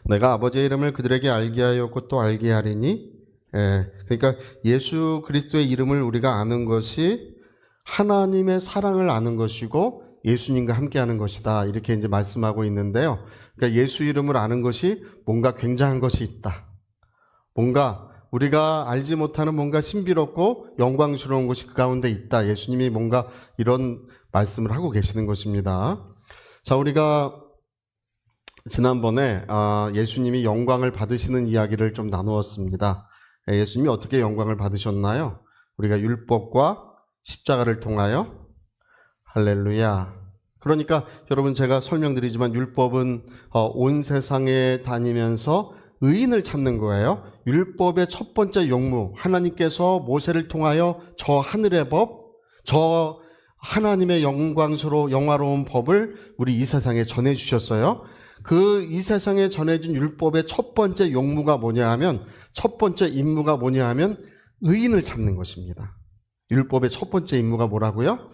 내가 아버지의 이름을 그들에게 알게 하였고 또 알게 하리니. 그러니까 예수 그리스도의 이름을 우리가 아는 것이 하나님의 사랑을 아는 것이고 예수님과 함께하는 것이다, 이렇게 이제 말씀하고 있는데요. 그러니까 예수 이름을 아는 것이 뭔가 굉장한 것이 있다. 뭔가 우리가 알지 못하는 뭔가 신비롭고 영광스러운 것이 그 가운데 있다. 예수님이 뭔가 이런 말씀을 하고 계시는 것입니다. 자, 우리가 지난번에 예수님이 영광을 받으시는 이야기를 좀 나누었습니다. 예수님이 어떻게 영광을 받으셨나요? 우리가 율법과 십자가를 통하여. 할렐루야. 그러니까 여러분, 제가 설명드리지만 율법은 온 세상에 다니면서 의인을 찾는 거예요. 율법의 첫 번째 용무, 하나님께서 모세를 통하여 저 하늘의 법, 저 하나님의 영화로운 법을 우리 이 세상에 전해주셨어요. 그 이 세상에 전해진 율법의 첫 번째 용무가 뭐냐 하면, 첫 번째 임무가 뭐냐 하면 의인을 찾는 것입니다. 율법의 첫 번째 임무가 뭐라고요?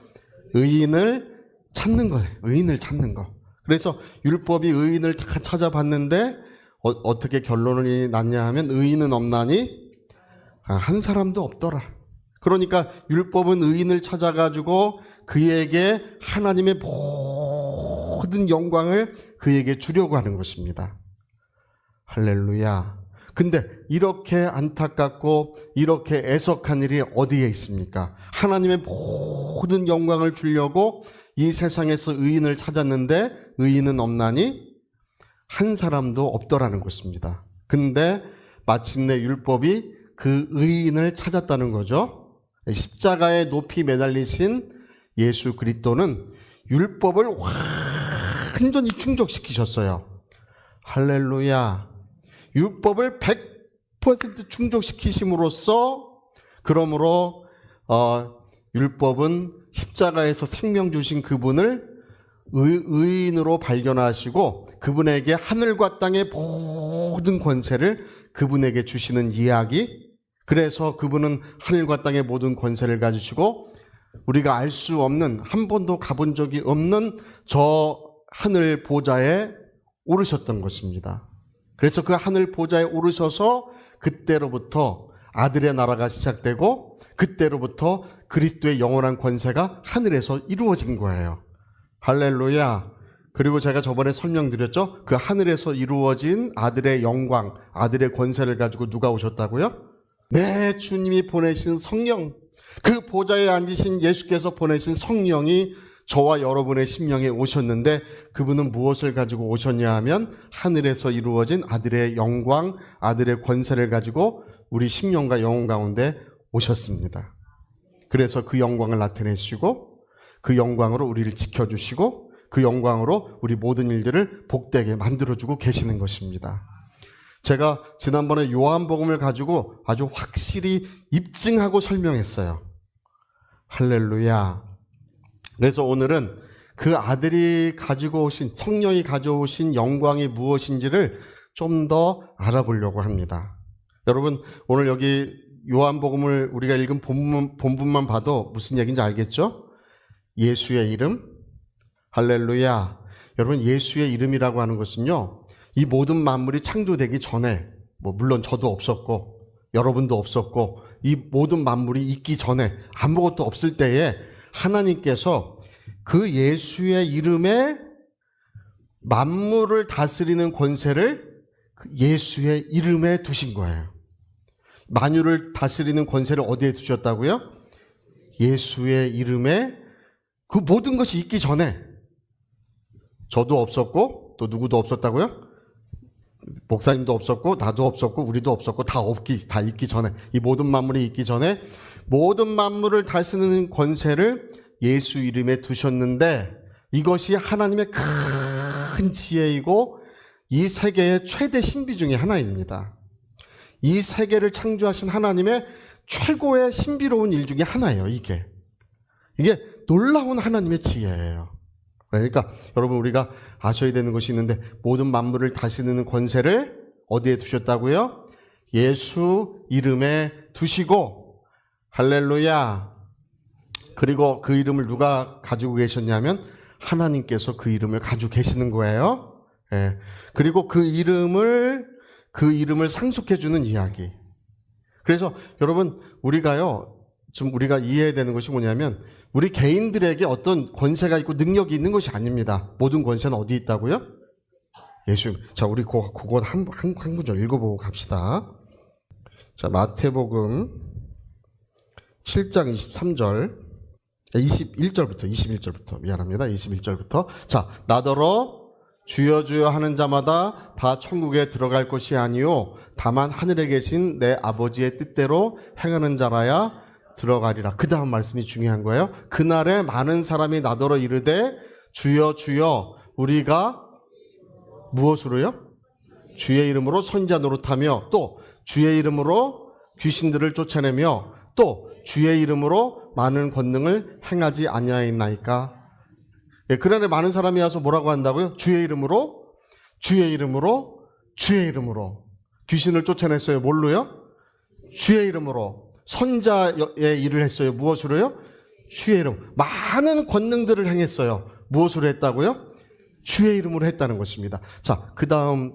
의인을 찾는 거예요. 의인을 찾는 거. 그래서 율법이 의인을 다 찾아봤는데 어떻게 결론이 났냐 하면 의인은 없나니 한 사람도 없더라. 그러니까 율법은 의인을 찾아가지고 그에게 하나님의 모든 영광을 그에게 주려고 하는 것입니다. 할렐루야. 근데 이렇게 안타깝고 이렇게 애석한 일이 어디에 있습니까? 하나님의 모든 영광을 주려고 이 세상에서 의인을 찾았는데 의인은 없나니 한 사람도 없더라는 것입니다. 근데 마침내 율법이 그 의인을 찾았다는 거죠. 십자가에 높이 매달리신 예수 그리스도는 율법을 완전히 충족시키셨어요. 할렐루야. 율법을 100% 충족시키심으로써, 그러므로 율법은 십자가에서 생명 주신 그분을 의인으로 발견하시고 그분에게 하늘과 땅의 모든 권세를 그분에게 주시는 이야기. 그래서 그분은 하늘과 땅의 모든 권세를 가지시고 우리가 알 수 없는, 한 번도 가본 적이 없는 저 하늘 보좌에 오르셨던 것입니다. 그래서 그 하늘 보좌에 오르셔서 그때로부터 아들의 나라가 시작되고 그때로부터 그리스도의 영원한 권세가 하늘에서 이루어진 거예요. 할렐루야. 그리고 제가 저번에 설명드렸죠. 그 하늘에서 이루어진 아들의 영광, 아들의 권세를 가지고 누가 오셨다고요? 네, 주님이 보내신 성령, 그 보좌에 앉으신 예수께서 보내신 성령이 저와 여러분의 심령에 오셨는데, 그분은 무엇을 가지고 오셨냐 하면 하늘에서 이루어진 아들의 영광, 아들의 권세를 가지고 우리 심령과 영혼 가운데 오셨습니다. 그래서 그 영광을 나타내시고 그 영광으로 우리를 지켜주시고 그 영광으로 우리 모든 일들을 복되게 만들어주고 계시는 것입니다. 제가 지난번에 요한복음을 가지고 아주 확실히 입증하고 설명했어요. 할렐루야. 그래서 오늘은 그 아들이 가지고 오신, 성령이 가져오신 영광이 무엇인지를 좀 더 알아보려고 합니다. 여러분, 오늘 여기 요한복음을 우리가 읽은 본문만 봐도 무슨 얘기인지 알겠죠? 예수의 이름. 할렐루야. 여러분, 예수의 이름이라고 하는 것은요, 이 모든 만물이 창조되기 전에, 물론 저도 없었고 여러분도 없었고 이 모든 만물이 있기 전에, 아무것도 없을 때에 하나님께서 그 예수의 이름에 만물을 다스리는 권세를 예수의 이름에 두신 거예요. 만유를 다스리는 권세를 어디에 두셨다고요? 예수의 이름에. 그 모든 것이 있기 전에, 저도 없었고 또 누구도 없었다고요? 목사님도 없었고 나도 없었고 우리도 없었고 다 있기 전에, 이 모든 만물이 있기 전에 모든 만물을 다스리는 권세를 예수 이름에 두셨는데, 이것이 하나님의 큰 지혜이고 이 세계의 최대 신비 중에 하나입니다. 이 세계를 창조하신 하나님의 최고의 신비로운 일 중에 하나예요. 이게 놀라운 하나님의 지혜예요. 그러니까 여러분, 우리가 아셔야 되는 것이 있는데, 모든 만물을 다스리는 권세를 어디에 두셨다고요? 예수 이름에 두시고. 할렐루야. 그리고 그 이름을 누가 가지고 계셨냐면 하나님께서 그 이름을 가지고 계시는 거예요. 예. 그리고 그 이름을 상속해주는 이야기. 그래서 여러분, 우리가요, 좀 우리가 이해해야 되는 것이 뭐냐면, 우리 개인들에게 어떤 권세가 있고 능력이 있는 것이 아닙니다. 모든 권세는 어디 있다고요? 예수. 자, 우리 그거 한 구절 읽어보고 갑시다. 자, 마태복음 7장 23절, 21절부터, 미안합니다. 21절부터. 자, 나더러 주여 주여 하는 자마다 다 천국에 들어갈 것이 아니요 다만 하늘에 계신 내 아버지의 뜻대로 행하는 자라야 들어가리라. 그 다음 말씀이 중요한 거예요. 그날에 많은 사람이 나더러 이르되 주여 주여 우리가 무엇으로요? 주의 이름으로 선지자 노릇하며, 또 주의 이름으로 귀신들을 쫓아내며, 또 주의 이름으로 많은 권능을 행하지 아니하였나이까. 예, 그날에 많은 사람이 와서 뭐라고 한다고요? 주의 이름으로 귀신을 쫓아냈어요. 뭘로요? 주의 이름으로. 선자의 일을 했어요. 무엇으로요? 주의 이름. 많은 권능들을 행했어요. 무엇으로 했다고요? 주의 이름으로 했다는 것입니다. 자, 그 다음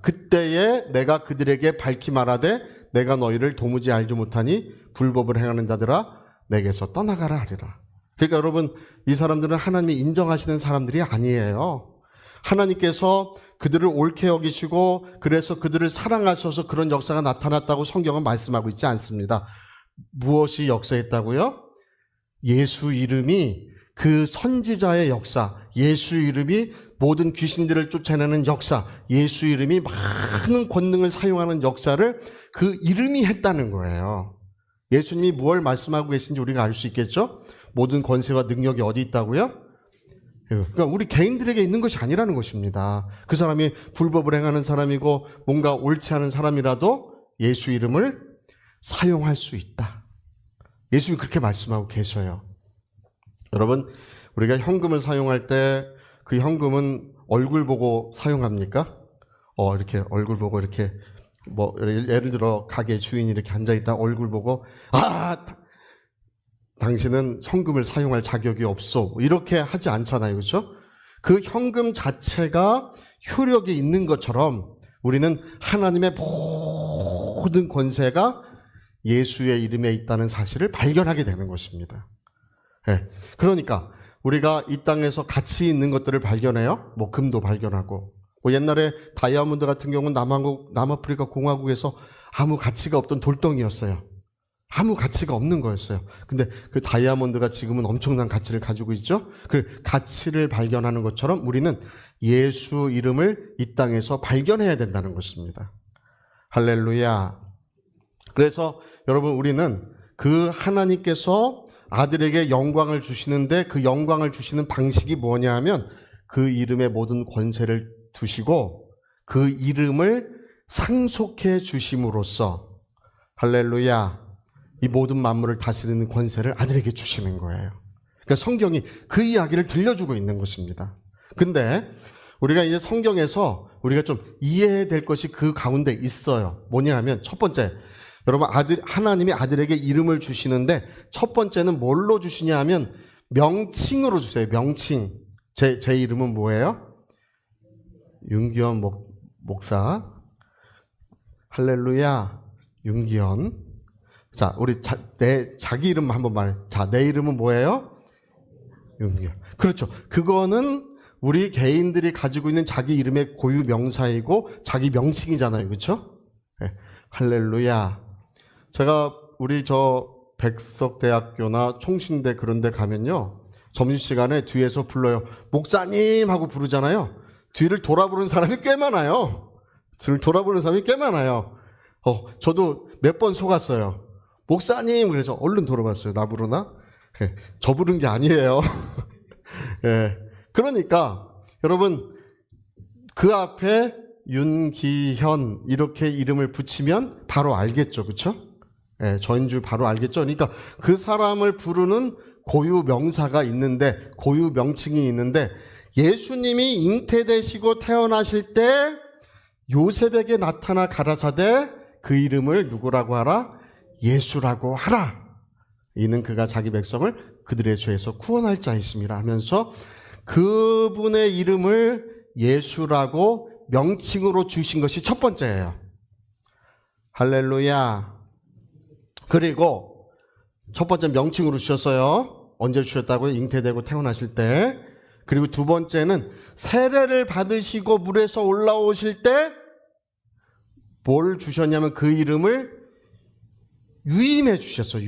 그때에 내가 그들에게 밝히 말하되 내가 너희를 도무지 알지 못하니 불법을 행하는 자들아 내게서 떠나가라 하리라. 그러니까 여러분, 이 사람들은 하나님이 인정하시는 사람들이 아니에요. 하나님께서 그들을 옳게 여기시고 그래서 그들을 사랑하셔서 그런 역사가 나타났다고 성경은 말씀하고 있지 않습니다. 무엇이 역사했다고요? 예수 이름이, 그 선지자의 역사, 예수 이름이 모든 귀신들을 쫓아내는 역사, 예수 이름이 많은 권능을 사용하는 역사를 그 이름이 했다는 거예요. 예수님이 무엇을 말씀하고 계신지 우리가 알 수 있겠죠? 모든 권세와 능력이 어디 있다고요? 그러니까 우리 개인들에게 있는 것이 아니라는 것입니다. 그 사람이 불법을 행하는 사람이고 뭔가 옳지 않은 사람이라도 예수 이름을 사용할 수 있다. 예수님이 그렇게 말씀하고 계셔요. 여러분, 우리가 현금을 사용할 때 그 현금은 얼굴 보고 사용합니까? 이렇게 얼굴 보고 이렇게 예를 들어 가게 주인이 이렇게 앉아있다 얼굴 보고 당신은 현금을 사용할 자격이 없어, 이렇게 하지 않잖아요. 그렇죠? 그 현금 자체가 효력이 있는 것처럼 우리는 하나님의 모든 권세가 예수의 이름에 있다는 사실을 발견하게 되는 것입니다. 네. 그러니까 우리가 이 땅에서 가치 있는 것들을 발견해요. 금도 발견하고, 옛날에 다이아몬드 같은 경우는 남아프리카 공화국에서 아무 가치가 없던 돌덩이였어요. 아무 가치가 없는 거였어요. 근데 그 다이아몬드가 지금은 엄청난 가치를 가지고 있죠. 그 가치를 발견하는 것처럼 우리는 예수 이름을 이 땅에서 발견해야 된다는 것입니다. 할렐루야. 그래서 여러분, 우리는 그 하나님께서 아들에게 영광을 주시는데 그 영광을 주시는 방식이 뭐냐 하면 그 이름의 모든 권세를 두시고 그 이름을 상속해 주심으로써, 할렐루야, 이 모든 만물을 다스리는 권세를 아들에게 주시는 거예요. 그러니까 성경이 그 이야기를 들려주고 있는 것입니다. 근데 우리가 이제 성경에서 우리가 좀 이해해야 될 것이 그 가운데 있어요. 뭐냐 하면, 첫 번째, 여러분, 하나님이 아들에게 이름을 주시는데 첫 번째는 뭘로 주시냐 하면 명칭으로 주세요. 명칭. 제 이름은 뭐예요? 윤기현 목사. 할렐루야. 윤기현. 자, 우리 자기 이름 한번 말해. 자, 내 이름은 뭐예요? 윤기현. 그렇죠. 그거는 우리 개인들이 가지고 있는 자기 이름의 고유 명사이고 자기 명칭이잖아요. 그렇죠? 네. 할렐루야. 제가 우리 백석대학교나 총신대 그런 데 가면요, 점심시간에 뒤에서 불러요. 목사님 하고 부르잖아요. 뒤를 돌아보는 사람이 꽤 많아요. 저도 몇 번 속았어요. 목사님, 그래서 얼른 돌아봤어요. 나 부르나? 저 부른 게 아니에요. 예. 그러니까 여러분, 그 앞에 윤기현 이렇게 이름을 붙이면 바로 알겠죠. 그렇죠? 예, 저인 줄 바로 알겠죠. 그러니까 그 사람을 부르는 고유 명사가 있는데, 고유 명칭이 있는데, 예수님이 잉태되시고 태어나실 때 요셉에게 나타나 가라사대 그 이름을 누구라고 하라? 예수라고 하라. 이는 그가 자기 백성을 그들의 죄에서 구원할 자이심이라 하면서 그분의 이름을 예수라고 명칭으로 주신 것이 첫 번째예요. 할렐루야. 그리고 첫 번째 명칭으로 주셨어요. 언제 주셨다고요? 잉태되고 태어나실 때. 그리고 두 번째는 세례를 받으시고 물에서 올라오실 때 뭘 주셨냐면 그 이름을 유임해 주셨어요.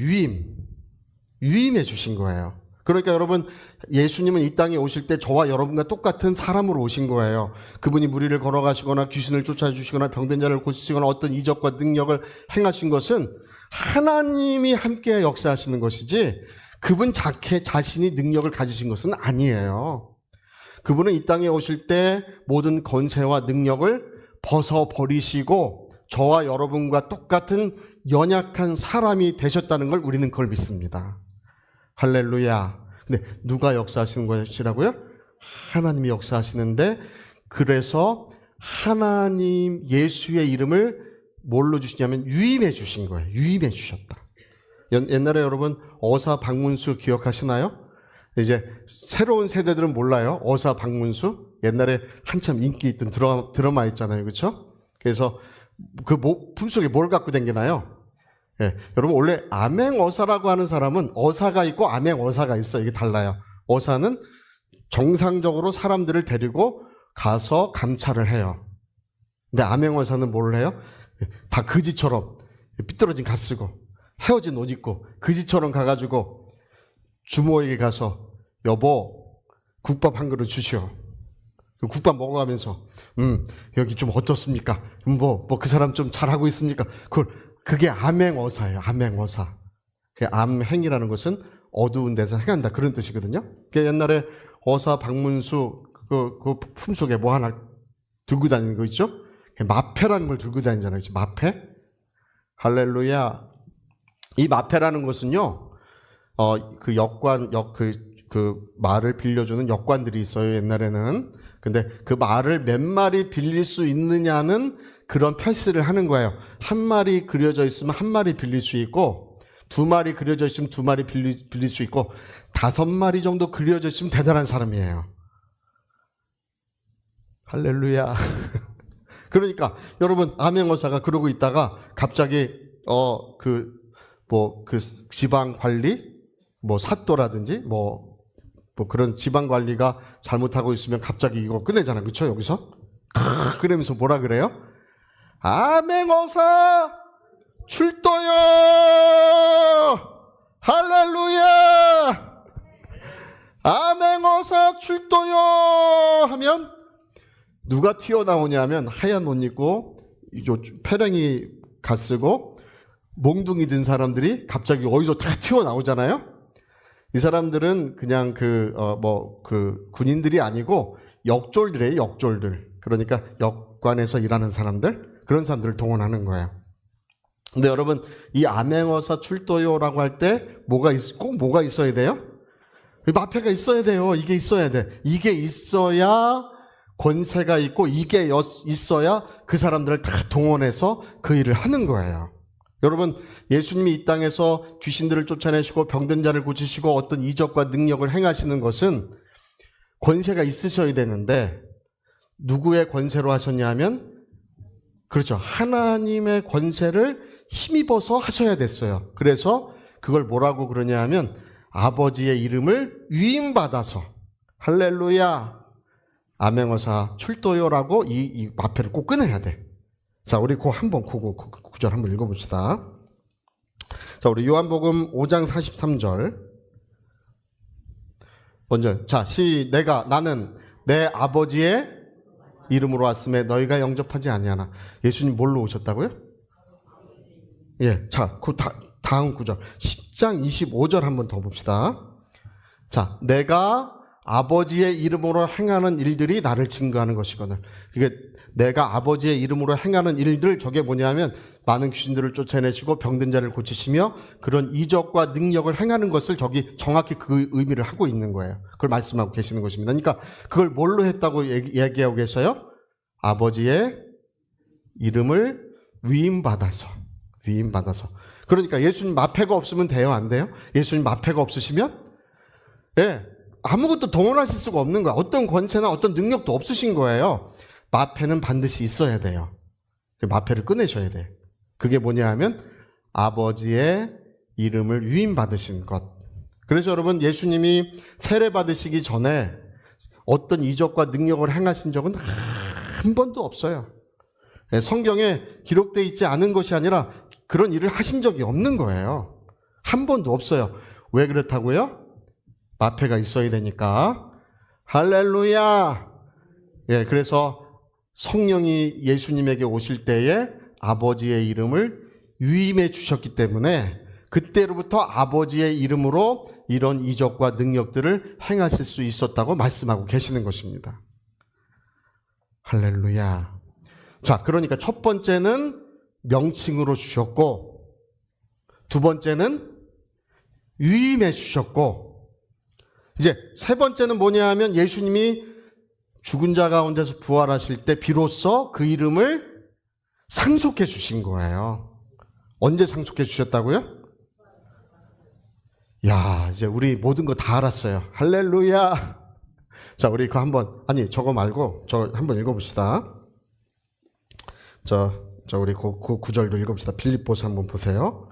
유임해 주신 거예요. 그러니까 여러분, 예수님은 이 땅에 오실 때 저와 여러분과 똑같은 사람으로 오신 거예요. 그분이 무리를 걸어가시거나 귀신을 쫓아주시거나 병든 자를 고치시거나 어떤 이적과 능력을 행하신 것은 하나님이 함께 역사하시는 것이지 그분 자신이 능력을 가지신 것은 아니에요. 그분은 이 땅에 오실 때 모든 권세와 능력을 벗어버리시고 저와 여러분과 똑같은 연약한 사람이 되셨다는 걸 우리는 그걸 믿습니다. 할렐루야. 근데 누가 역사하시는 것이라고요? 하나님이 역사하시는데, 그래서 하나님 예수의 이름을 뭘로 주시냐면 유임해 주신 거예요. 유임해 주셨다. 옛날에 여러분 어사 박문수 기억하시나요? 이제 새로운 세대들은 몰라요. 어사 박문수. 옛날에 한참 인기 있던 드라마 있잖아요. 그렇죠? 그래서 그 품속에 뭘 갖고 다니나요? 예, 여러분 원래 암행어사라고 하는 사람은 어사가 있고 암행어사가 있어요. 이게 달라요. 어사는 정상적으로 사람들을 데리고 가서 감찰을 해요. 근데 암행어사는 뭘 해요? 다 그지처럼 삐뚤어진 갓 쓰고 헤어진 옷 입고 그지처럼 가가지고 주모에게 가서 여보 국밥 한 그릇 주시오. 국밥 먹어가면서 여기 좀 어떻습니까? 그 사람 좀 잘하고 있습니까? 그게 암행어사예요. 암행어사. 암행이라는 것은 어두운 데서 행한다 그런 뜻이거든요. 옛날에 어사 박문수 그 품속에 뭐 하나 들고 다니는 거 있죠? 마패라는 걸 들고 다니잖아요. 마패. 할렐루야. 이 마패라는 것은요, 그 말을 빌려주는 역관들이 있어요. 옛날에는. 근데 그 말을 몇 마리 빌릴 수 있느냐는 그런 표시를 하는 거예요. 한 마리 그려져 있으면 한 마리 빌릴 수 있고, 두 마리 그려져 있으면 두 마리 빌릴 수 있고, 5마리 정도 그려져 있으면 대단한 사람이에요. 할렐루야. 그러니까 여러분 암행어사가 그러고 있다가 갑자기 지방 관리 사또라든지 그런 지방 관리가 잘못하고 있으면 갑자기 이거 끝내잖아요. 그렇죠? 여기서 그러면서 뭐라 그래요? 암행어사 출도요. 할렐루야. 암행어사 출도요 하면 누가 튀어나오냐면 하얀 옷 입고 패랭이 갓 쓰고 몽둥이 든 사람들이 갑자기 어디서 다 튀어나오잖아요. 이 사람들은 그냥 군인들이 아니고 역졸들이에요. 역졸들. 그러니까 역관에서 일하는 사람들, 그런 사람들을 동원하는 거예요. 근데 여러분 이 암행어사 출도요라고 할 때 꼭 뭐가 있어야 돼요? 마패가 있어야 돼요. 이게 있어야 돼. 이게 있어야 권세가 있고 이게 있어야 그 사람들을 다 동원해서 그 일을 하는 거예요. 여러분 예수님이 이 땅에서 귀신들을 쫓아내시고 병든 자를 고치시고 어떤 이적과 능력을 행하시는 것은 권세가 있으셔야 되는데 누구의 권세로 하셨냐 하면 그렇죠. 하나님의 권세를 힘입어서 하셔야 됐어요. 그래서 그걸 뭐라고 그러냐 하면 아버지의 이름을 위임받아서 할렐루야 암행어사 출도요라고 이 마패를 꼭 끊어야 돼. 자, 우리 그 구절 한번 읽어봅시다. 자, 우리 요한복음 5장 43절. 먼저, 나는 내 아버지의 이름으로 왔음에 너희가 영접하지 아니하나. 예수님 뭘로 오셨다고요? 예, 자, 다음 구절. 10장 25절 한번 더 봅시다. 자, 내가 아버지의 이름으로 행하는 일들이 나를 증거하는 것이거든. 이게 내가 아버지의 이름으로 행하는 일들, 저게 뭐냐면 많은 귀신들을 쫓아내시고 병든 자를 고치시며 그런 이적과 능력을 행하는 것을 저기 정확히 그 의미를 하고 있는 거예요. 그걸 말씀하고 계시는 것입니다. 그러니까 그걸 뭘로 했다고 얘기하고 계세요? 아버지의 이름을 위임받아서. 그러니까 예수님 마패가 없으면 돼요? 안 돼요? 예수님 마패가 없으시면? 예. 아무것도 동원하실 수가 없는 거야. 어떤 권세나 어떤 능력도 없으신 거예요. 마패는 반드시 있어야 돼요. 마패를 꺼내셔야 돼. 그게 뭐냐 하면 아버지의 이름을 위임받으신 것. 그래서 여러분, 예수님이 세례 받으시기 전에 어떤 이적과 능력을 행하신 적은 한 번도 없어요. 성경에 기록되어 있지 않은 것이 아니라 그런 일을 하신 적이 없는 거예요. 한 번도 없어요. 왜 그렇다고요? 마패가 있어야 되니까. 할렐루야. 예, 그래서 성령이 예수님에게 오실 때에 아버지의 이름을 위임해 주셨기 때문에 그때로부터 아버지의 이름으로 이런 이적과 능력들을 행하실 수 있었다고 말씀하고 계시는 것입니다. 할렐루야. 자, 그러니까 첫 번째는 명칭으로 주셨고, 두 번째는 위임해 주셨고, 이제 세 번째는 뭐냐 하면 예수님이 죽은 자 가운데서 부활하실 때 비로소 그 이름을 상속해 주신 거예요. 언제 상속해 주셨다고요? 야, 이제 우리 모든 거 다 알았어요. 할렐루야. 자, 우리 그거 한번, 아니, 저거 말고, 저 한번 읽어봅시다. 우리 그 구절도 읽어봅시다. 빌립보서 한번 보세요.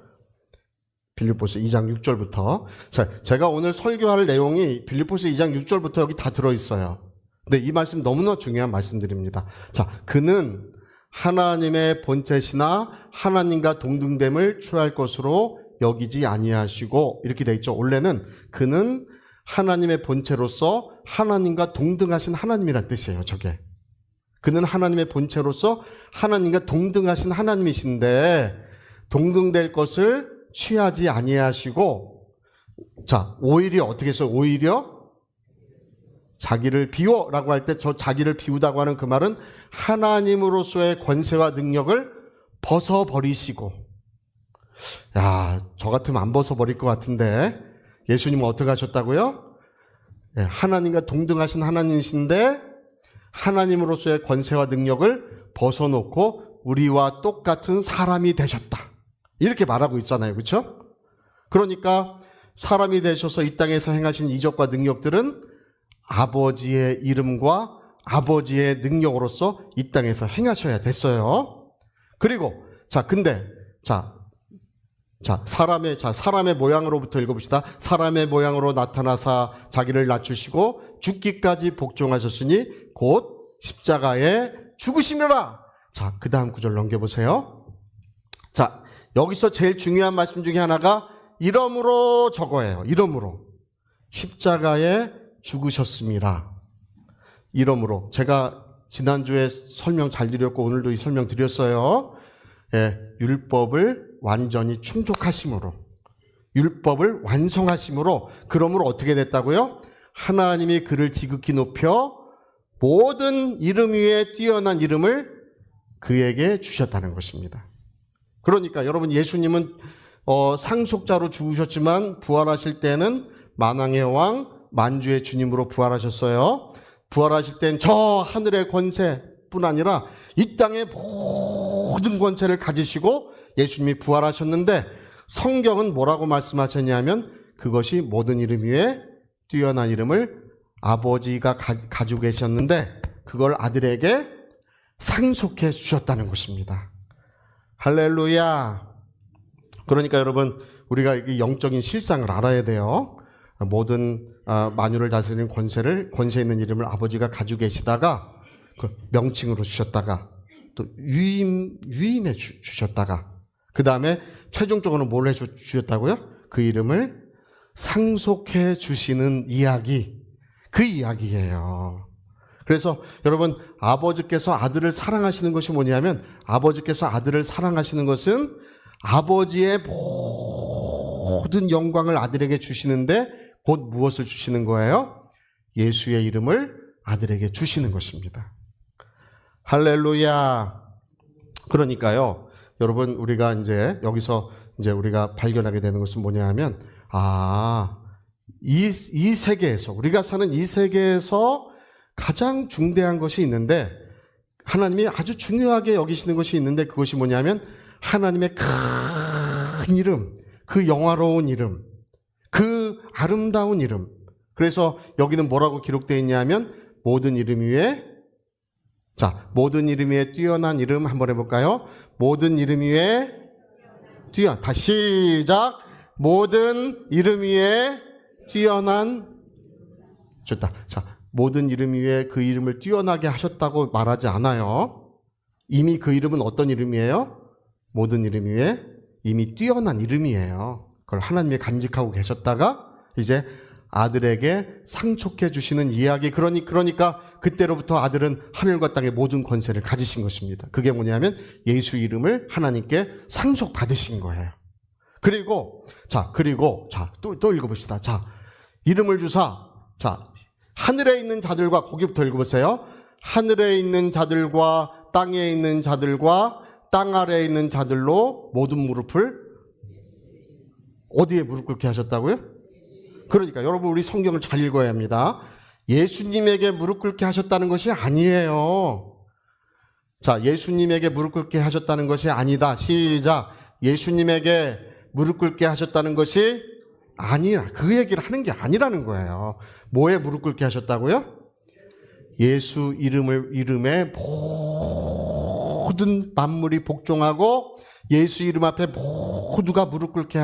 빌립보서 2장 6절부터. 자, 제가 오늘 설교할 내용이 빌립보서 2장 6절부터 여기 다 들어있어요. 근데 이 말씀 너무나 중요한 말씀드립니다. 자, 그는 하나님의 본체시나 하나님과 동등됨을 취할 것으로 여기지 아니하시고, 이렇게 돼 있죠. 원래는 그는 하나님의 본체로서 하나님과 동등하신 하나님이란 뜻이에요. 저게. 그는 하나님의 본체로서 하나님과 동등하신 하나님이신데 동등될 것을 취하지 아니하시고, 자, 오히려 어떻게 해서 오히려 자기를 비워라고 할 때 저 자기를 비우다고 하는 그 말은 하나님으로서의 권세와 능력을 벗어버리시고, 야, 저 같으면 안 벗어버릴 것 같은데 예수님은 어떻게 하셨다고요? 예, 하나님과 동등하신 하나님이신데 하나님으로서의 권세와 능력을 벗어놓고 우리와 똑같은 사람이 되셨다. 이렇게 말하고 있잖아요. 그렇죠? 그러니까 사람이 되셔서 이 땅에서 행하신 이적과 능력들은 아버지의 이름과 아버지의 능력으로서 이 땅에서 행하셔야 됐어요. 그리고 사람의 모양으로부터 읽어봅시다. 사람의 모양으로 나타나사 자기를 낮추시고 죽기까지 복종하셨으니 곧 십자가에 죽으시느라. 자, 그 다음 구절 넘겨보세요. 자, 여기서 제일 중요한 말씀 중에 하나가 이러므로 저거예요. 이러므로 십자가에 죽으셨습니다. 이러므로 제가 지난주에 설명 잘 드렸고 오늘도 이 설명 드렸어요. 예, 율법을 완전히 충족하심으로, 율법을 완성하심으로, 그러므로 어떻게 됐다고요? 하나님이 그를 지극히 높여 모든 이름 위에 뛰어난 이름을 그에게 주셨다는 것입니다. 그러니까 여러분, 예수님은 상속자로 죽으셨지만 부활하실 때는 만왕의 왕, 만주의 주님으로 부활하셨어요. 부활하실 땐 저 하늘의 권세뿐 아니라 이 땅의 모든 권세를 가지시고 예수님이 부활하셨는데, 성경은 뭐라고 말씀하셨냐면 그것이 모든 이름 위에 뛰어난 이름을 아버지가 가지고 계셨는데 그걸 아들에게 상속해 주셨다는 것입니다. 할렐루야. 그러니까 여러분, 우리가 이 영적인 실상을 알아야 돼요. 모든 만유를 다스리는 권세 있는 이름을 아버지가 가지고 계시다가 그 명칭으로 주셨다가 또 위임해 주셨다가 그 다음에 최종적으로는 뭘 해주셨다고요? 그 이름을 상속해 주시는 이야기, 그 이야기예요. 그래서 여러분, 아버지께서 아들을 사랑하시는 것이 뭐냐면, 아버지께서 아들을 사랑하시는 것은 아버지의 모든 영광을 아들에게 주시는데 곧 무엇을 주시는 거예요? 예수의 이름을 아들에게 주시는 것입니다. 할렐루야. 그러니까요, 여러분, 우리가 이제 여기서 이제 우리가 발견하게 되는 것은 뭐냐 하면, 이 세계에서, 우리가 사는 이 세계에서 가장 중대한 것이 있는데, 하나님이 아주 중요하게 여기시는 것이 있는데, 그것이 뭐냐면 하나님의 큰 이름, 그 영화로운 이름, 그 아름다운 이름, 그래서 여기는 뭐라고 기록되어 있냐면 모든 이름 위에, 자, 모든 이름 위에 뛰어난 이름 한번 해볼까요? 모든 이름 위에 다시 시작. 모든 이름 위에 뛰어난, 좋다. 자, 모든 이름 위에 그 이름을 뛰어나게 하셨다고 말하지 않아요. 이미 그 이름은 어떤 이름이에요? 모든 이름 위에 이미 뛰어난 이름이에요. 그걸 하나님이 간직하고 계셨다가 이제 아들에게 상속해 주시는 이야기. 그러니까 그때로부터 아들은 하늘과 땅의 모든 권세를 가지신 것입니다. 그게 뭐냐면 예수 이름을 하나님께 상속받으신 거예요. 그리고 또 읽어봅시다. 자, 이름을 주사, 자, 하늘에 있는 자들과, 거기부터 읽어보세요. 하늘에 있는 자들과 땅에 있는 자들과 땅 아래에 있는 자들로 모든 무릎을, 어디에 무릎 꿇게 하셨다고요? 그러니까 여러분, 우리 성경을 잘 읽어야 합니다. 예수님에게 무릎 꿇게 하셨다는 것이 아니에요. 자, 예수님에게 무릎 꿇게 하셨다는 것이 아니다. 시작. 예수님에게 무릎 꿇게 하셨다는 것이 아니라, 그 얘기를 하는 게 아니라는 거예요. 뭐에 무릎 꿇게 하셨다고요? 예수 이름에 모든 만물이 복종하고 예수 이름 앞에 모두가 무릎 꿇게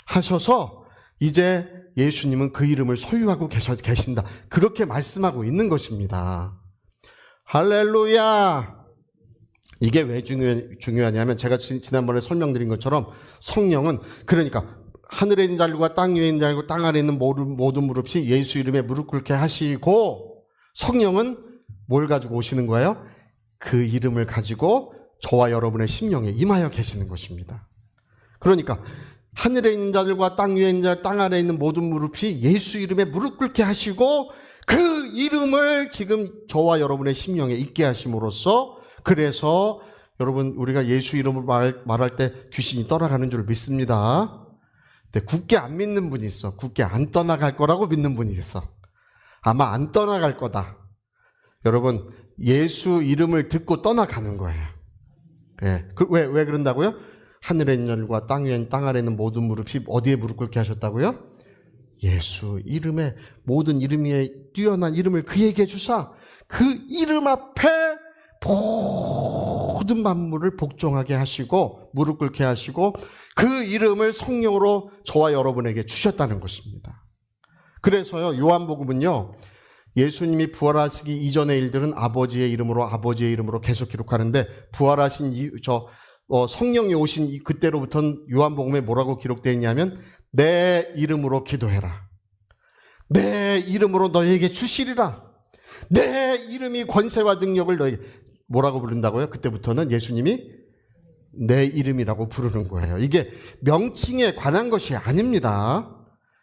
하셔서 이제 예수님은 그 이름을 소유하고 계신다. 그렇게 말씀하고 있는 것입니다. 할렐루야! 이게 왜 중요하냐면 제가 지난번에 설명드린 것처럼 성령은, 그러니까 하늘에 있는 자들과 땅 위에 있는 자들과 땅 아래에 있는 모든 무릎이 예수 이름에 무릎 꿇게 하시고, 성령은 뭘 가지고 오시는 거예요? 그 이름을 가지고 저와 여러분의 심령에 임하여 계시는 것입니다. 그러니까 하늘에 있는 자들과 땅 위에 있는 자들, 땅 아래에 있는 모든 무릎이 예수 이름에 무릎 꿇게 하시고 그 이름을 지금 저와 여러분의 심령에 있게 하심으로써, 그래서 여러분, 우리가 예수 이름을 말할 때 귀신이 떠나가는 줄 믿습니다. 근데 굳게 안 믿는 분이 있어. 굳게 안 떠나갈 거라고 믿는 분이 있어. 아마 안 떠나갈 거다. 여러분, 예수 이름을 듣고 떠나가는 거예요. 예. 왜 그런다고요? 하늘에 있는 자들과 땅 위에 땅 아래에 있는 모든 무릎이 어디에 무릎 꿇게 하셨다고요? 예수 이름에, 모든 이름 위에 뛰어난 이름을 그에게 주사 그 이름 앞에 모든 만물을 복종하게 하시고 무릎 꿇게 하시고 그 이름을 성령으로 저와 여러분에게 주셨다는 것입니다. 그래서요, 요한복음은요, 예수님이 부활하시기 이전의 일들은 아버지의 이름으로 계속 기록하는데, 부활하신 성령이 오신 그때로부터는 요한복음에 뭐라고 기록되어 있냐면 내 이름으로 기도해라. 내 이름으로 너에게 주시리라. 내 이름이 권세와 능력을 너에게, 뭐라고 부른다고요? 그때부터는 예수님이 내 이름이라고 부르는 거예요. 이게 명칭에 관한 것이 아닙니다.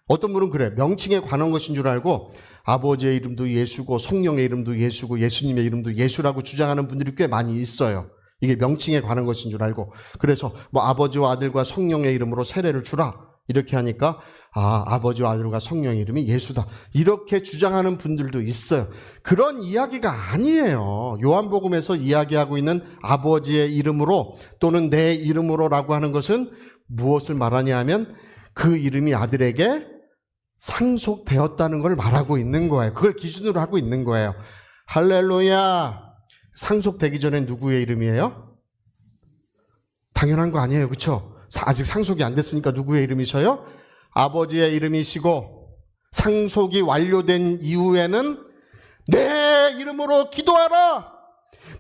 어떤 분은 그래, 명칭에 관한 것인 줄 알고 아버지의 이름도 예수고 성령의 이름도 예수고 예수님의 이름도 예수라고 주장하는 분들이 꽤 많이 있어요. 이게 명칭에 관한 것인 줄 알고, 그래서 뭐 아버지와 아들과 성령의 이름으로 세례를 주라 이렇게 하니까 아버지와 아들과 성령의 이름이 예수다 이렇게 주장하는 분들도 있어요. 그런 이야기가 아니에요. 요한복음에서 이야기하고 있는 아버지의 이름으로 또는 내 이름으로라고 하는 것은 무엇을 말하냐 하면 그 이름이 아들에게 상속되었다는 걸 말하고 있는 거예요. 그걸 기준으로 하고 있는 거예요. 할렐루야. 상속되기 전에 누구의 이름이에요? 당연한 거 아니에요. 그렇죠? 아직 상속이 안 됐으니까 누구의 이름이셔요? 아버지의 이름이시고, 상속이 완료된 이후에는 내 이름으로 기도하라.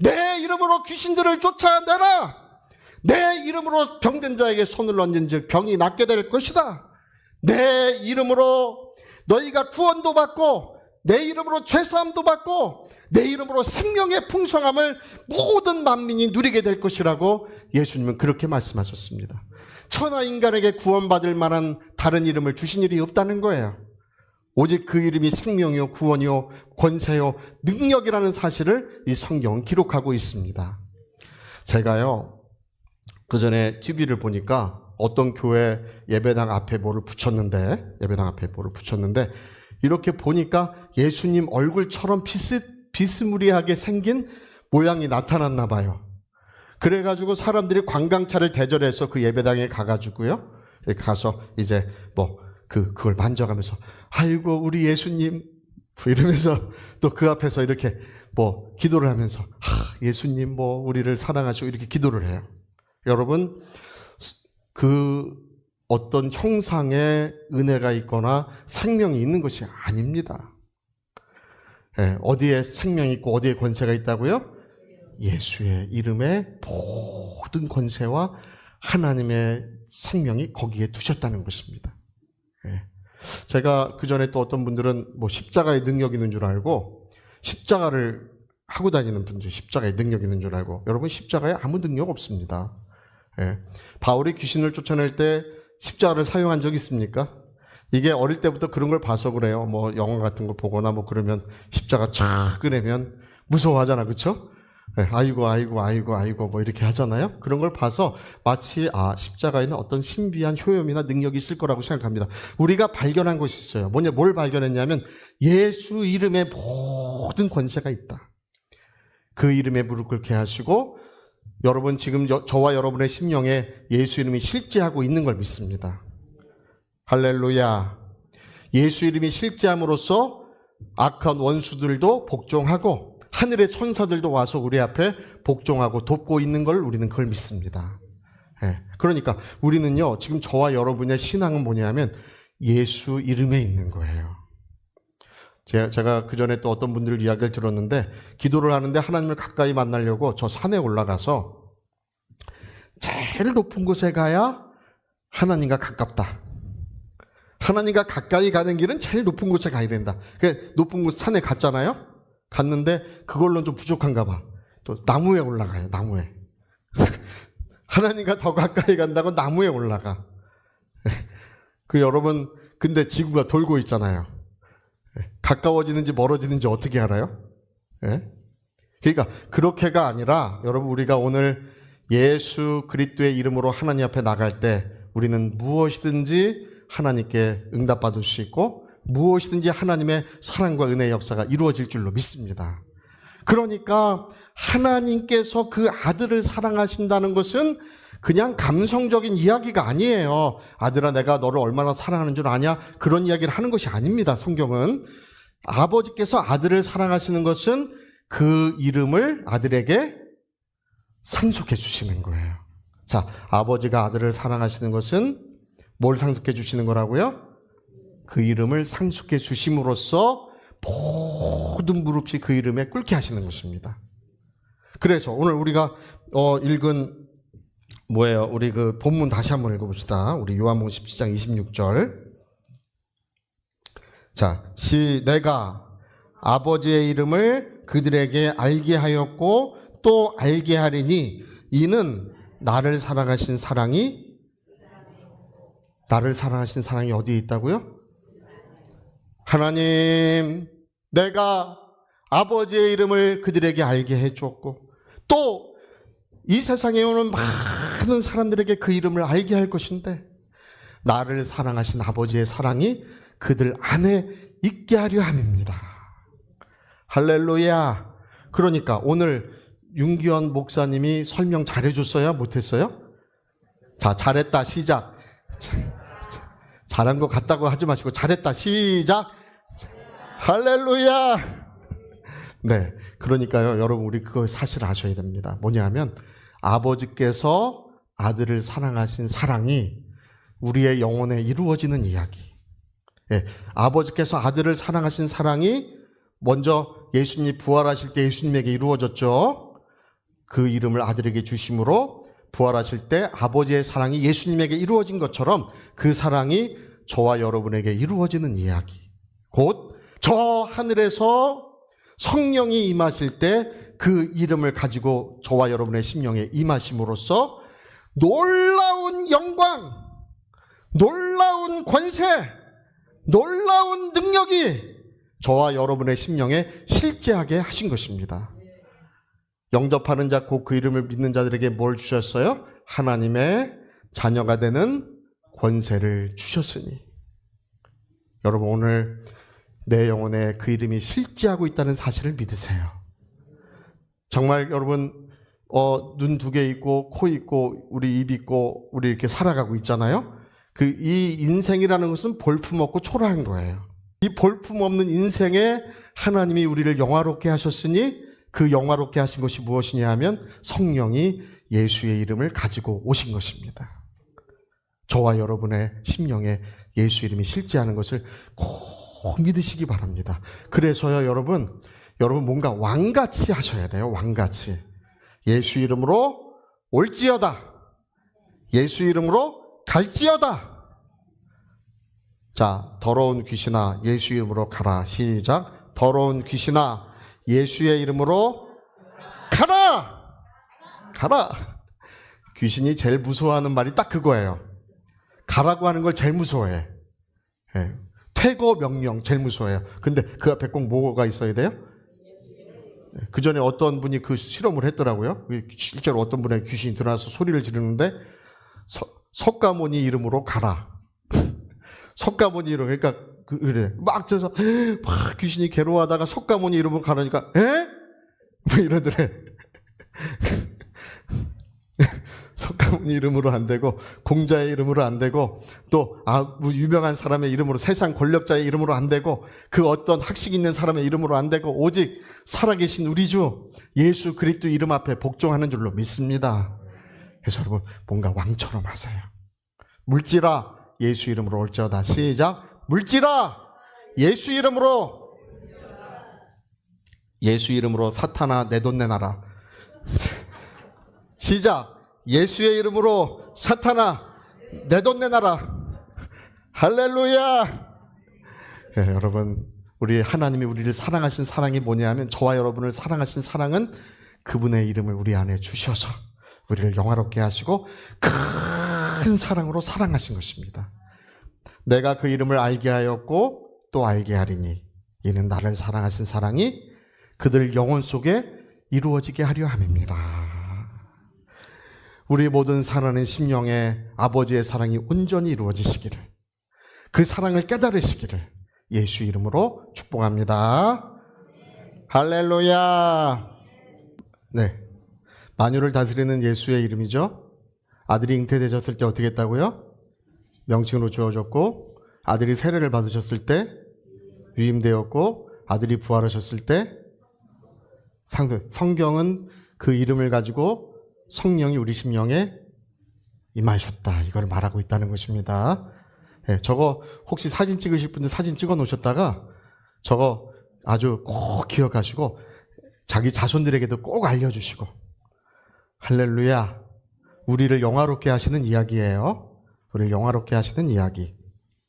내 이름으로 귀신들을 쫓아내라. 내 이름으로 병든 자에게 손을 얹은 즉 병이 낫게 될 것이다. 내 이름으로 너희가 구원도 받고 내 이름으로 죄사함도 받고 내 이름으로 생명의 풍성함을 모든 만민이 누리게 될 것이라고 예수님은 그렇게 말씀하셨습니다. 천하 인간에게 구원받을 만한 다른 이름을 주신 일이 없다는 거예요. 오직 그 이름이 생명이요 구원이요 권세요 능력이라는 사실을 이 성경은 기록하고 있습니다. 제가요, 그전에 TV를 보니까 어떤 교회 예배당 앞에 뭐를 붙였는데 이렇게 보니까 예수님 얼굴처럼 비스무리하게 생긴 모양이 나타났나 봐요. 그래가지고 사람들이 관광차를 대절해서 그 예배당에 가가지고요, 가서 이제 그걸 만져가면서 아이고 우리 예수님 이러면서 또 그 앞에서 이렇게 뭐 기도를 하면서 예수님 뭐 우리를 사랑하시고 이렇게 기도를 해요. 여러분 그 어떤 형상의 은혜가 있거나 생명이 있는 것이 아닙니다. 어디에 생명이 있고 어디에 권세가 있다고요? 예수의 이름에 모든 권세와 하나님의 생명이 거기에 두셨다는 것입니다. 제가 그 전에 또 어떤 분들은 뭐 십자가의 능력이 있는 줄 알고 십자가를 하고 다니는 분들 십자가의 능력이 있는 줄 알고, 여러분 십자가에 아무 능력 없습니다. 바울이 귀신을 쫓아낼 때 십자가를 사용한 적 있습니까? 이게 어릴 때부터 그런 걸 봐서 그래요. 뭐 영화 같은 거 보거나 뭐 그러면 십자가 쫙 꺼내면 무서워하잖아, 그렇죠? 아이고 뭐 이렇게 하잖아요. 그런 걸 봐서 마치 십자가에는 어떤 신비한 효험이나 능력이 있을 거라고 생각합니다. 우리가 발견한 것이 있어요. 뭘 발견했냐면 예수 이름에 모든 권세가 있다. 그 이름에 무릎 꿇게 하시고, 여러분 지금 저와 여러분의 심령에 예수 이름이 실제하고 있는 걸 믿습니다. 할렐루야. 예수 이름이 실제함으로써 악한 원수들도 복종하고 하늘의 천사들도 와서 우리 앞에 복종하고 돕고 있는 걸 우리는 그걸 믿습니다. 그러니까 우리는요, 지금 저와 여러분의 신앙은 뭐냐면 예수 이름에 있는 거예요. 제가 그 전에 또 어떤 분들 이야기를 들었는데, 기도를 하는데 하나님을 가까이 만나려고 저 산에 올라가서 제일 높은 곳에 가야 하나님과 가깝다. 하나님과 가까이 가는 길은 제일 높은 곳에 가야 된다. 그 높은 곳 산에 갔잖아요. 갔는데 그걸로는 좀 부족한가 봐. 또 나무에 올라가요. 나무에. 하나님과 더 가까이 간다고 나무에 올라가. 여러분, 근데 지구가 돌고 있잖아요. 가까워지는지 멀어지는지 어떻게 알아요? 그러니까 그렇게가 아니라, 여러분 우리가 오늘 예수 그리스도의 이름으로 하나님 앞에 나갈 때 우리는 무엇이든지 하나님께 응답받을 수 있고 무엇이든지 하나님의 사랑과 은혜의 역사가 이루어질 줄로 믿습니다. 그러니까 하나님께서 그 아들을 사랑하신다는 것은 그냥 감성적인 이야기가 아니에요. 아들아 내가 너를 얼마나 사랑하는 줄 아냐? 그런 이야기를 하는 것이 아닙니다. 성경은 아버지께서 아들을 사랑하시는 것은 그 이름을 아들에게 상속해 주시는 거예요. 자, 아버지가 아들을 사랑하시는 것은 뭘 상속해 주시는 거라고요? 그 이름을 상속해 주심으로써 모든 무릎이 그 이름에 꿇게 하시는 것입니다. 그래서 오늘 우리가 읽은 우리 그 본문 다시 한번 읽어봅시다. 우리 요한복음 17장 26절. 자, 내가 아버지의 이름을 그들에게 알게 하였고 또 알게 하리니 이는 나를 사랑하신 사랑이 어디에 있다고요? 하나님, 내가 아버지의 이름을 그들에게 알게 해주었고 또 이 세상에 오는 많은 사람들에게 그 이름을 알게 할 것인데, 나를 사랑하신 아버지의 사랑이 그들 안에 있게 하려 함입니다. 할렐루야. 그러니까 오늘 윤기원 목사님이 설명 잘해줬어요? 못했어요? 자, 잘했다 시작. 잘한 것 같다고 하지 마시고 잘했다 시작. 할렐루야. 네, 그러니까요 여러분, 우리 그걸 사실 아셔야 됩니다. 뭐냐면 아버지께서 아들을 사랑하신 사랑이 우리의 영혼에 이루어지는 이야기. 아버지께서 아들을 사랑하신 사랑이 먼저 예수님이 부활하실 때 예수님에게 이루어졌죠. 그 이름을 아들에게 주심으로 부활하실 때 아버지의 사랑이 예수님에게 이루어진 것처럼 그 사랑이 저와 여러분에게 이루어지는 이야기. 곧 저 하늘에서 성령이 임하실 때 그 이름을 가지고 저와 여러분의 심령에 임하심으로써 놀라운 영광, 놀라운 권세, 놀라운 능력이 저와 여러분의 심령에 실제하게 하신 것입니다. 영접하는 자, 곧 그 이름을 믿는 자들에게 뭘 주셨어요? 하나님의 자녀가 되는 권세를 주셨으니. 여러분, 오늘 내 영혼에 그 이름이 실제하고 있다는 사실을 믿으세요. 정말 여러분, 눈 2개 있고 코 있고 우리 입 있고 우리 이렇게 살아가고 있잖아요. 이 인생이라는 것은 볼품없고 초라한 거예요. 이 볼품없는 인생에 하나님이 우리를 영화롭게 하셨으니 그 영화롭게 하신 것이 무엇이냐 하면 성령이 예수의 이름을 가지고 오신 것입니다. 저와 여러분의 심령에 예수 이름이 실제하는 것을 꼭 믿으시기 바랍니다. 그래서요, 여러분 뭔가 왕같이 하셔야 돼요. 왕같이. 예수 이름으로 올지어다. 예수 이름으로 갈지어다. 자, 더러운 귀신아 예수 이름으로 가라. 시작. 더러운 귀신아 예수의 이름으로 가라. 가라. 귀신이 제일 무서워하는 말이 딱 그거예요. 가라고 하는 걸 제일 무서워해. 예. 퇴거 명령 제일 무서워해요. 근데 그 앞에 꼭 뭐가 있어야 돼요? 그 전에 어떤 분이 그 실험을 했더라고요. 실제로 어떤 분의 귀신이 드러나서 소리를 지르는데 석가모니 이름으로 가라. 석가모니 이름, 그러니까 그래 막 저서 막 귀신이 괴로워하다가 석가모니 이름으로 가라니까 에? 뭐 이러더래. 석가모니 이름으로 안 되고 공자의 이름으로 안 되고 또 뭐 유명한 사람의 이름으로 세상 권력자의 이름으로 안 되고 그 어떤 학식 있는 사람의 이름으로 안 되고 오직 살아계신 우리 주 예수 그리스도 이름 앞에 복종하는 줄로 믿습니다. 그래서 여러분 뭔가 왕처럼 하세요. 물지라 예수 이름으로 올지어다. 시작. 물지라 예수 이름으로. 예수 이름으로 사탄아 내 돈 내놔라. 시작. 예수의 이름으로 사탄아 내 돈 내놔라. 할렐루야. 예, 여러분 우리 하나님이 우리를 사랑하신 사랑이 뭐냐 하면 저와 여러분을 사랑하신 사랑은 그분의 이름을 우리 안에 주셔서 우리를 영화롭게 하시고 큰 사랑으로 사랑하신 것입니다. 내가 그 이름을 알게 하였고 또 알게 하리니 이는 나를 사랑하신 사랑이 그들 영혼 속에 이루어지게 하려 함입니다. 우리 모든 사랑하는 심령에 아버지의 사랑이 온전히 이루어지시기를, 그 사랑을 깨달으시기를 예수 이름으로 축복합니다. 할렐루야. 네, 만유를 다스리는 예수의 이름이죠. 아들이 잉태되셨을 때 어떻게 했다고요? 명칭으로 주어졌고, 아들이 세례를 받으셨을 때 위임되었고, 아들이 부활하셨을 때 성경은 그 이름을 가지고 성령이 우리 심령에 임하셨다, 이걸 말하고 있다는 것입니다. 네, 저거 혹시 사진 찍으실 분들 사진 찍어 놓으셨다가 저거 아주 꼭 기억하시고 자기 자손들에게도 꼭 알려주시고. 할렐루야. 우리를 영화롭게 하시는 이야기예요. 우리를 영화롭게 하시는 이야기.